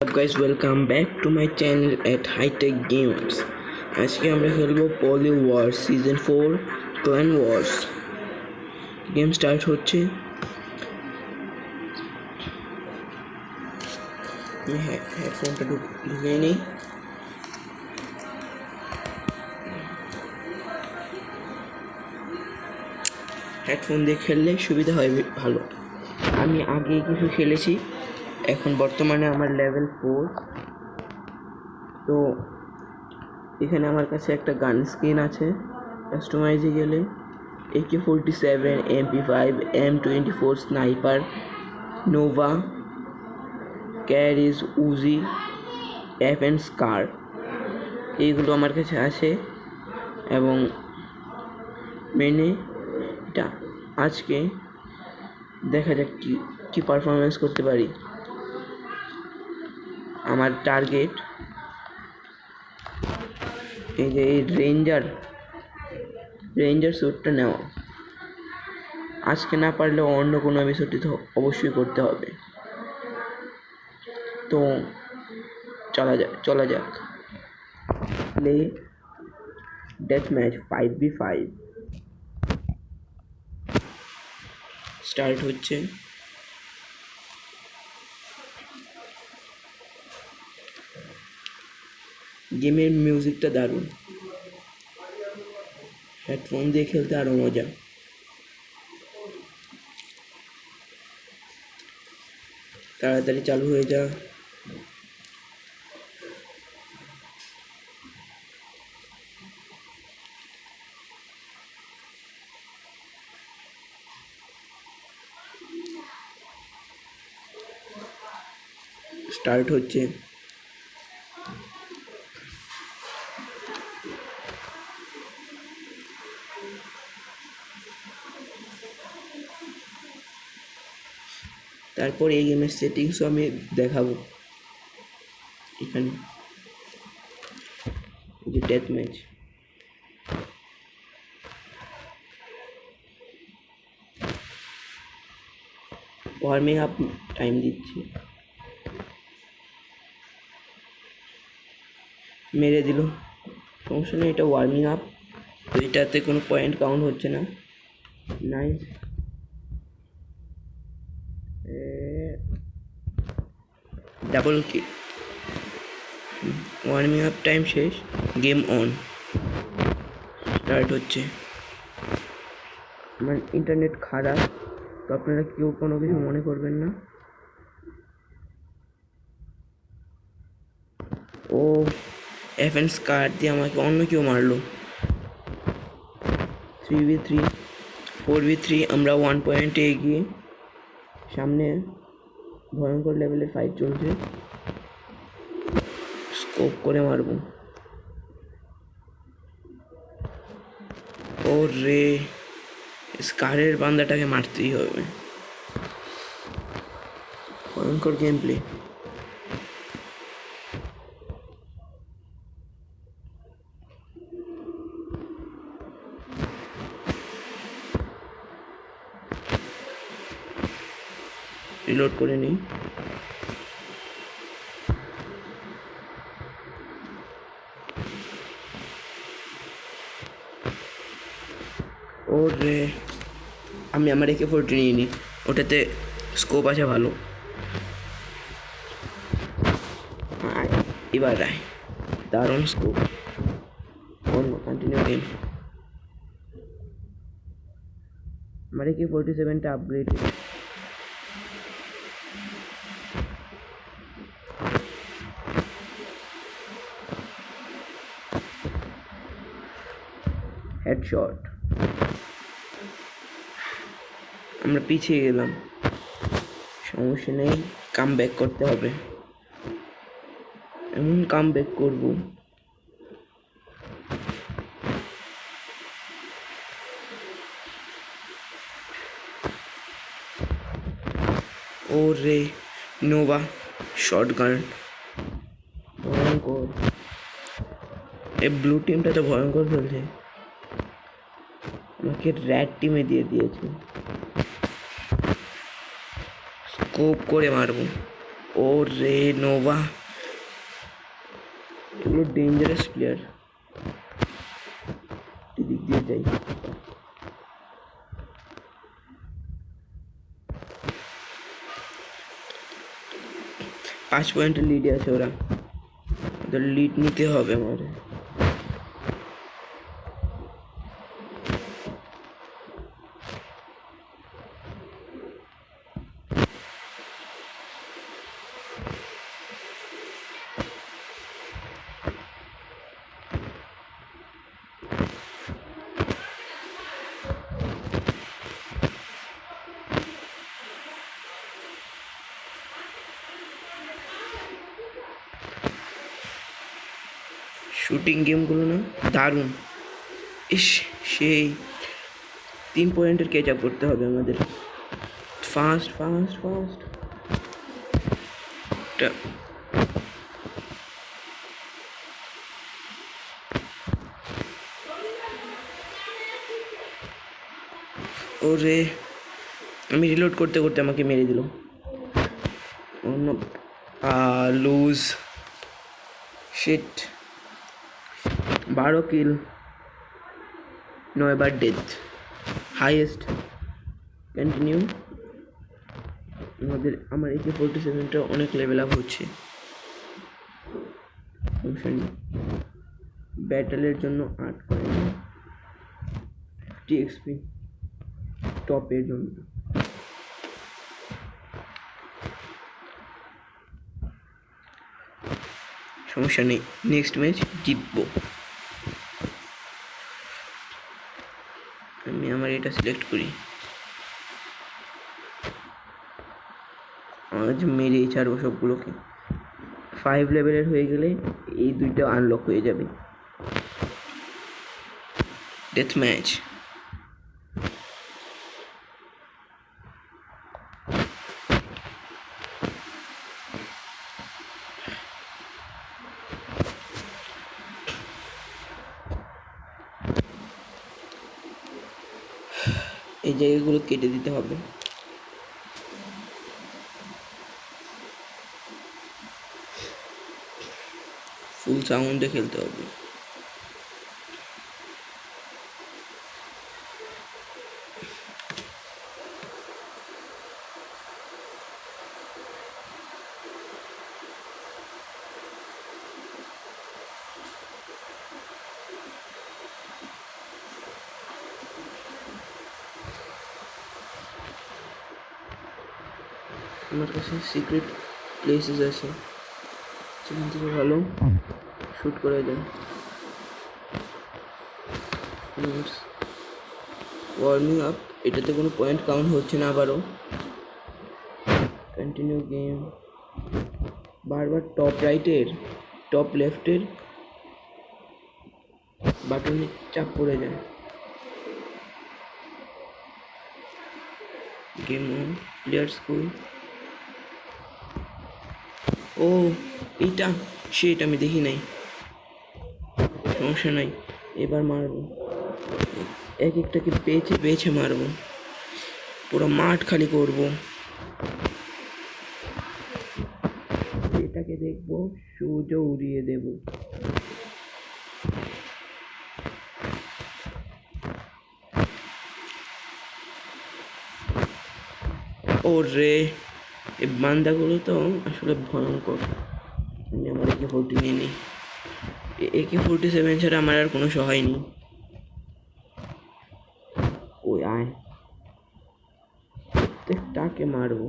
Up guys, welcome back to my channel at Hightech Games. আজকে আমরা খেলবো পলি war season 4 clan ওয়ার্স। Game start হচ্ছে। আমি হেডফোনটা ঢুকিয়ে নিই। হেডফোন দিয়ে খেললে সুবিধা হয় ভালো। আমি আগে কিছু খেলেছি, এখন বর্তমানে আমার লেভেল 4। তো এখানে আমার কাছে একটা গান স্কিন আছে। কাস্টমাইজে গেলে AK-47, MP5, M24 sniper, Nova, ক্যারিজ, উজি, FN স্কার এইগুলো আমার কাছে আছে। এবং মেনে এটা আজকে দেখা যাক কি পারফরমেন্স করতে পারি। আমার টার্গেট এই যে এই রেঞ্জার স্যুটটা নেওয়া। আজকে না পারলেও অন্য কোনো এপিসোডটি তো অবশ্যই করতে হবে। তো চলা যাক play death match 5v5 start হচ্ছে। গেমের মিউজিকটা দারুণ, হেডফোন দিয়ে খেলতে আরো মজা। তাড়াতাড়ি চালু হয়ে যা। স্টার্ট হচ্ছে। তারপর এই গেমের সেটিংসও আমি দেখাবো। এখানে যে death match, warming up time দিচ্ছি। মেরে দিল, সমস্যা নেই, এটা ওয়ার্মিং আপ, তো এটাতে কোনো পয়েন্ট কাউন্ট হচ্ছে না। নাইস, ডাবল কিল। ওয়ার্মিং আপ টাইম শেষ, গেম অন। স্টার্ট হচ্ছে। আমার ইন্টারনেট খারাপ, তো আপনারা কেউ কোনো কিছু মনে করবেন না। ও FN স্কার দিয়ে আমাকে অন্য কেউ মারলো। 3v3 4v3 আমরা 1 পয়েন্টে এগিয়ে। সামনে ভয়ঙ্কর লেভেলের ফাইট চলছে, স্কোপ করে মারবো। ও রে, স্কারের বান্দাটাকে মারতেই হবে। ভয়ঙ্কর গেম প্লে। রিলোড করে নিই। ও রে, আমি আমার AK-40 নিয়ে নিই, ওটাতে স্কোপ আছে ভালো। এবার দারুণ স্কোপ। অন্য কন্টিনিউ গেম। আমার AK-47টা আপগ্রেড। হেডশট। আমরা পিছিয়ে গেলাম, সমস্যা নেই, কাম ব্যাক করতে হবে। এমন কাম ব্যাক করবো ও রে, নোভা শটগান ভয়ঙ্কর। এই ব্লু টিমটা তো ভয়ঙ্কর খেলছে, আমাকে রেড টিমে দিয়ে দিয়েছে। স্কোপ করে মারবো। ও রে নোভা, এগুলো ডেঞ্জারাস প্লেয়ার। এদিক দিয়ে যাই। 5 পয়েন্টের লিডে আছে ওরা, ওদের লিড নিতে হবে আমার। শুটিং গেমগুলো না দারুণ। ইস, সেই 3 পয়েন্টের ক্যাচ আপ করতে হবে আমাদের। Fast fast fast. ওরে, আমি রিলোড করতে করতে আমাকে মেরে দিল। লুজ। শিট। 12 কিল, 9 বার ডেথ, হাইয়েস্ট। কন্টিনিউ। আমার AK-47টা অনেক লেভেল আপ হচ্ছে। ব্যাটেলের জন্য 8 পয়েন্ট, 50 এক্সপি টপের জন্য। সমস্যা নেই, নেক্সট ম্যাচ জিতবো। আমি আমার এটা সিলেক্ট করি, আজ মেরেই ছাড়বো সবগুলোকে। 5 লেভেলের হয়ে গেলে এই দুইটা আনলক হয়ে যাবে। Death match. এই জায়গাগুলো কেটে দিতে হবে। ফুল সাউন্ডে খেলতে হবে। আমার কাছে সিক্রেট প্লেসেস আছে, সেখান থেকে ভালো শ্যুট করা যায়। ওয়ার্মিং আপ, এটাতে কোনো পয়েন্ট কাউন্ট হচ্ছে না। আবারও কন্টিনিউ গেম। বারবার টপ রাইটের, টপ লেফটের বাটনে চাপ পড়ে যায়। Game on, player school. ও এইটা, সেটা আমি দেখি নাই। সমস্যা নাই, এবার মারবো। এক একটাকে পেয়েছে পেয়েছে মারবো, পুরো মাঠ খালি করবো। এটাকে দেখবো, সোজা উড়িয়ে দেব। ও রে, এই বান্দাগুলো তো আসলে ভয়ঙ্কর। আমি আমার AK-40 নিয়ে নিই। AK-47 ছাড়া আমার আর কোনো সহায় নেই। ওই আয়, প্রত্যেকটাকে মারবো।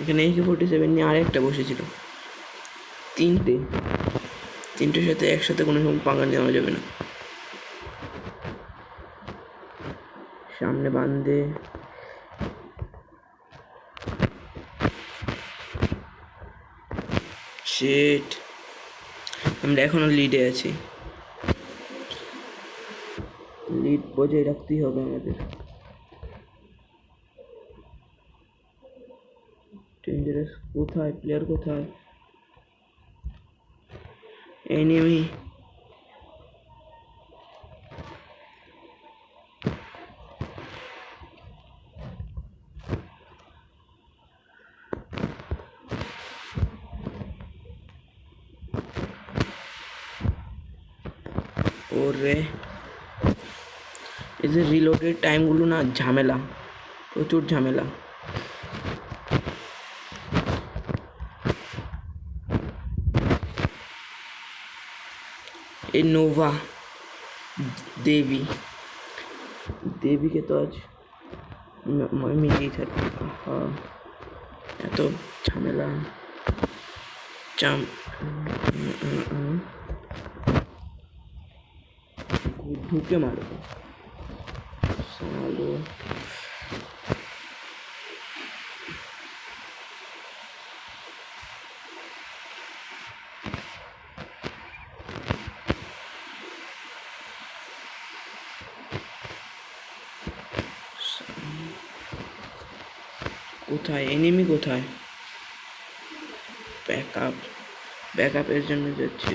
এখানে AK-47 নিয়ে আরেকটা বসেছিল। তিনটের সাথে একসাথে কোনো সময় পাঙ্গা নেওয়া যাবে না। সামনে বান্ধে। শিট, আমরা এখনো লিডে আছি। লিড বজায় রাখতেই হবে আমাদের। ডেঞ্জারাস কোথায়, প্লেয়ার কোথায়? এনিমি। ওরে, এই যে রিলোডের টাইমগুলো না ঝামেলা, প্রচুর ঝামেলা। এই নোভা দেবী, দেবীকে তো আজ মিটেই থাকি। এত ঝামেলা। ঢুকে মারবো সালো। কোথায় এনিমি, কোথায়? ব্যাকআপ, ব্যাকআপের জন্য যাচ্ছি।